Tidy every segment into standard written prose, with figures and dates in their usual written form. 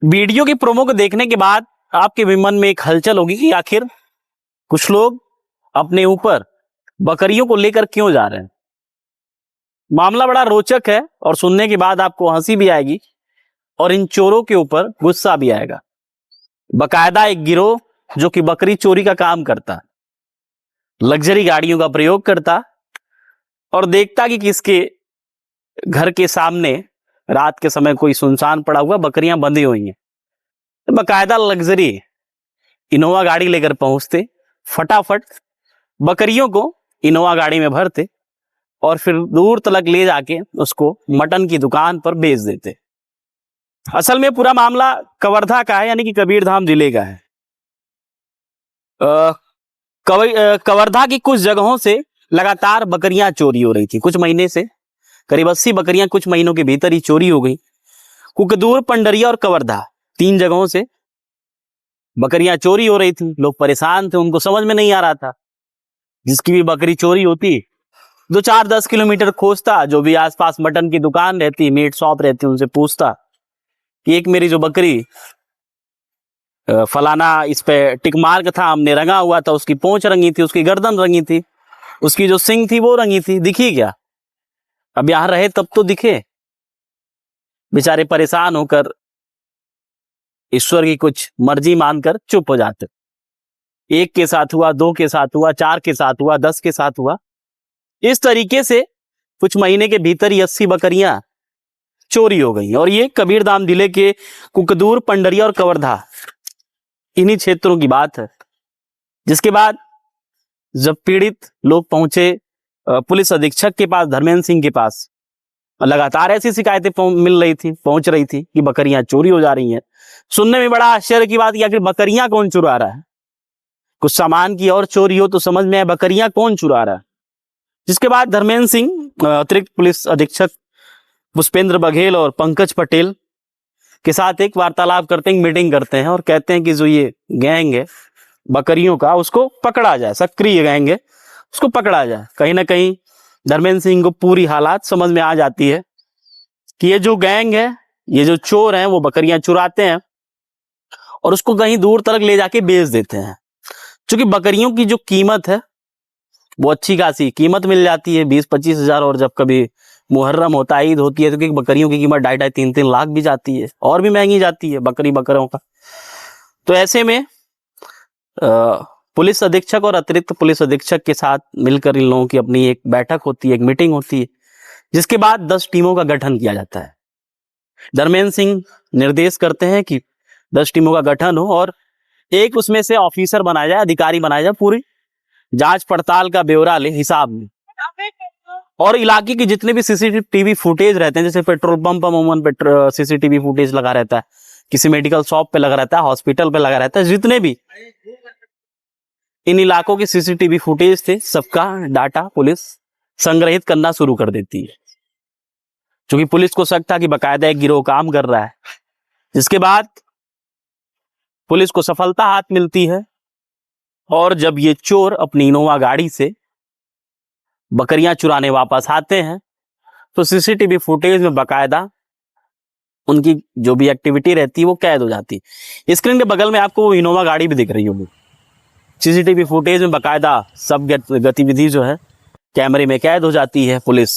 Video की promo को देखने के बाद आपके भी मन में एक हलचल होगी कि आखिर कुछ लोग अपने ऊपर बकरियों को लेकर क्यों जा रहे हैं। मामला बड़ा रोचक है और सुनने के बाद आपको हंसी भी आएगी और इन चोरों के ऊपर गुस्सा भी आएगा। बकायदा एक गिरोह जो कि बकरी चोरी का काम करता, लग्जरी गाड़ियों का प्रयोग करता और देखता कि किसके घर के सामने रात के समय कोई सुनसान पड़ा हुआ बकरियां बंधी हुई हैं, तो बकायदा लग्जरी इनोवा गाड़ी लेकर पहुंचते, फटाफट बकरियों को इनोवा गाड़ी में भरते और फिर दूर तक ले जाके उसको मटन की दुकान पर बेच देते। असल में पूरा मामला कवर्धा का है, यानी कि कबीरधाम जिले का है। कवर्धा की कुछ जगहों से लगातार बकरियां चोरी हो रही थी। कुछ महीने से करीब 80 बकरियां कुछ महीनों के भीतर ही चोरी हो गई। कुकदूर, पंडरिया और कवर्धा, 3 जगहों से बकरियां चोरी हो रही थी। लोग परेशान थे, उनको समझ में नहीं आ रहा था। जिसकी भी बकरी चोरी होती 2-4-10 किलोमीटर खोजता, जो भी आसपास मटन की दुकान रहती, मीट शॉप रहती, उनसे पूछता कि एक मेरी जो बकरी फलाना इस पे टिक मार्क था, हमने रंगा हुआ था, उसकी पूंछ रंगी थी, उसकी गर्दन रंगी थी, उसकी जो सिंग थी वो रंगी थी, दिखी क्या? अब यहां रहे तब तो दिखे। बेचारे परेशान होकर ईश्वर की कुछ मर्जी मानकर चुप हो जाते। 1 के साथ हुआ, 2 के साथ हुआ, 4 के साथ हुआ, 10 के साथ हुआ। इस तरीके से कुछ महीने के भीतर ही 80 बकरियां चोरी हो गई। और ये कबीरधाम जिले के कुकदूर, पंडरिया और कवर्धा, इन्हीं क्षेत्रों की बात है। जिसके बाद जब पीड़ित लोग पहुंचे पुलिस अधीक्षक के पास, धर्मेंद्र सिंह के पास, लगातार ऐसी शिकायतें पहुंच रही थी कि बकरियां चोरी हो जा रही हैं। सुनने में बड़ा आश्चर्य की बात, आखिर बकरियां कौन चुरा रहा है? कुछ सामान की और चोरी हो तो समझ में आए, बकरियां कौन चुरा रहा है? जिसके बाद धर्मेंद्र सिंह अतिरिक्त पुलिस अधीक्षक पुष्पेंद्र बघेल और पंकज पटेल के साथ एक वार्तालाप करते हैं, मीटिंग करते हैं और कहते हैं कि जो ये गैंग है बकरियों का, उसको पकड़ा जाए, सक्रिय गैंग है, उसको पकड़ा जाए। कहीं ना कहीं धर्मेंद्र सिंह को पूरी हालात समझ में आ जाती है कि ये जो गैंग है, ये जो चोर हैं, वो बकरियां चुराते हैं और उसको कहीं दूर तक ले जाके बेच देते हैं। क्योंकि बकरियों की जो कीमत है वो अच्छी खासी कीमत मिल जाती है, 20-25 हजार, और जब कभी मुहर्रम होता है, ईद होती है, तो क्योंकि बकरियों की कीमत 2.5-3 लाख भी जाती है, और भी महंगी जाती है बकरों का। तो ऐसे में पुलिस अधीक्षक और अतिरिक्त पुलिस अधीक्षक के साथ मिलकर इन लोगों की अपनी एक बैठक होती है, एक मीटिंग होती है, जिसके बाद 10 टीमों का गठन किया जाता है। धर्मेंद्र सिंह निर्देश करते हैं कि 10 टीमों का गठन हो और एक उसमें से ऑफिसर बनाया जाए, अधिकारी बनाया जाए, पूरी जांच पड़ताल का ब्यौरा ले हिसाब में, और इलाके की जितने भी सीसीटीवी फुटेज रहते हैं, जैसे पेट्रोल पंप पर अमूमन सीसीटीवी फुटेज लगा रहता है, किसी मेडिकल शॉप पे लगा रहता है, हॉस्पिटल पे लगा रहता है, जितने भी इन इलाकों के सीसीटीवी फुटेज थे, सबका डाटा पुलिस संग्रहित करना शुरू कर देती है। क्योंकि पुलिस को शक था कि बकायदा एक गिरोह काम कर रहा है। जिसके बाद पुलिस को सफलता हाथ मिलती है और जब ये चोर अपनी इनोवा गाड़ी से बकरियां चुराने वापस आते हैं तो सीसीटीवी फुटेज में बकायदा उनकी जो भी एक्टिविटी रहती है वो कैद हो जाती है। स्क्रीन के बगल में आपको वो इनोवा गाड़ी भी दिख रही होगी। सीसीटीवी फुटेज में बकायदा सब गतिविधि जो है कैमरे में कैद हो जाती है। पुलिस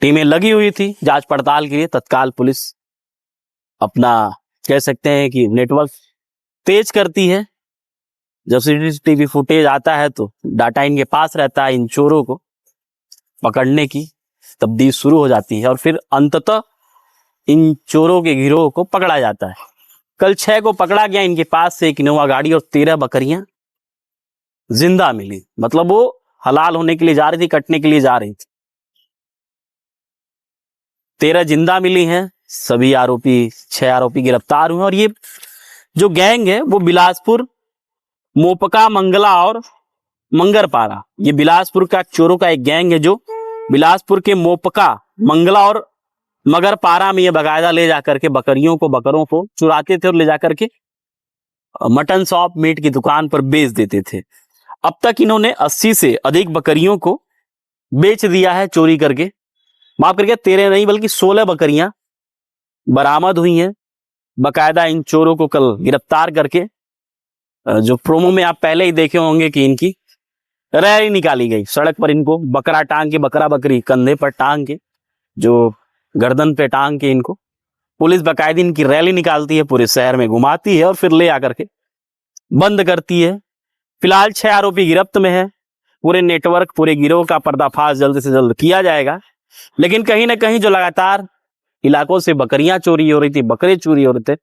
टीमें लगी हुई थी जांच पड़ताल के लिए। तत्काल पुलिस अपना कह सकते हैं कि नेटवर्क तेज करती है। जब सीसीटीवी फुटेज आता है तो डाटा इनके पास रहता है, इन चोरों को पकड़ने की तब्दील शुरू हो जाती है और फिर अंततः इन चोरों के गिरोह को पकड़ा जाता है। कल 6 को पकड़ा गया। इनके पास से एक इनोवा गाड़ी और 13 बकरियां जिंदा मिली। मतलब वो हलाल होने के लिए जा रही थी, कटने के लिए जा रही थी। 13 जिंदा मिली हैं। सभी आरोपी 6 आरोपी गिरफ्तार हुए। और ये जो गैंग है वो बिलासपुर, मोपका, मंगला और मंगरपारा, ये बिलासपुर का चोरों का एक गैंग है जो बिलासपुर के मोपका, मंगला और मगरपारा में ये बकायदा ले जाकर के बकरों को चुराते थे और ले जाकर के मटन शॉप, मीट की दुकान पर बेच देते थे। अब तक इन्होंने 80 से अधिक बकरियों को बेच दिया है चोरी करके। माफ करके 13 नहीं बल्कि 16 बकरियां बरामद हुई हैं। बकायदा इन चोरों को कल गिरफ्तार करके, जो प्रोमो में आप पहले ही देखे होंगे कि इनकी रैली निकाली गई। सड़क पर इनको बकरा टांग के, बकरा बकरी कंधे पर टांग के, जो गर्दन पे टांग के इनको पुलिस बाकायदा इनकी रैली निकालती है, पूरे शहर में घुमाती है और फिर ले आकर के बंद करती है। फिलहाल 6 आरोपी गिरफ्त में है। पूरे नेटवर्क, पूरे गिरोह का पर्दाफाश जल्द से जल्द किया जाएगा। लेकिन कहीं ना कहीं जो लगातार इलाकों से बकरियां चोरी हो रही थी, बकरे चोरी हो रहे थे,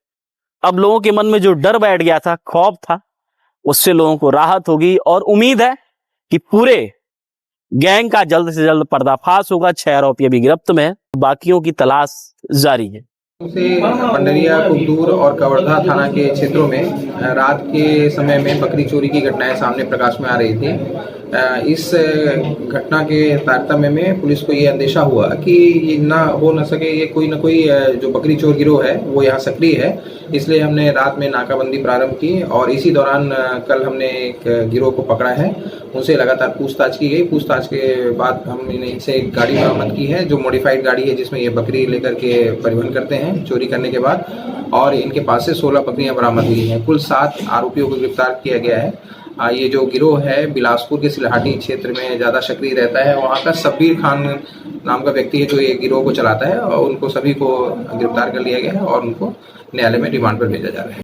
अब लोगों के मन में जो डर बैठ गया था, खौफ था, उससे लोगों को राहत होगी। और उम्मीद है कि पूरे गैंग का जल्द से जल्द पर्दाफाश होगा। 6 आरोपी अभी गिरफ्त में है, बाकियों की तलाश जारी है। पंडरिया, कुकदूर और कवर्धा थाना के क्षेत्रों में रात के समय में बकरी चोरी की घटनाएं सामने प्रकाश में आ रही थी। इस घटना के तारतम्य में पुलिस को ये अंदेशा हुआ कि ये ना हो न सके, ये कोई ना कोई जो बकरी चोर गिरोह है वो यहाँ सक्रिय है। इसलिए हमने रात में नाकाबंदी प्रारंभ की और इसी दौरान कल हमने एक गिरोह को पकड़ा है। उनसे लगातार पूछताछ की गई। पूछताछ के बाद हमने इनसे एक गाड़ी बरामद की है, जो मॉडिफाइड गाड़ी है, जिसमें ये बकरी लेकर के परिवहन करते हैं चोरी करने के बाद। और इनके पास से 16 बकरियां बरामद हुई हैं। कुल 7 आरोपियों को गिरफ्तार किया गया है। ये जो गिरोह है बिलासपुर के सिलहाटी क्षेत्र में ज़्यादा सक्रिय रहता है। वहाँ का शब्बीर खान नाम का व्यक्ति है जो ये गिरोह को चलाता है, और उनको सभी को गिरफ्तार कर लिया गया है और उनको न्यायालय में रिमांड पर भेजा जा रहा है।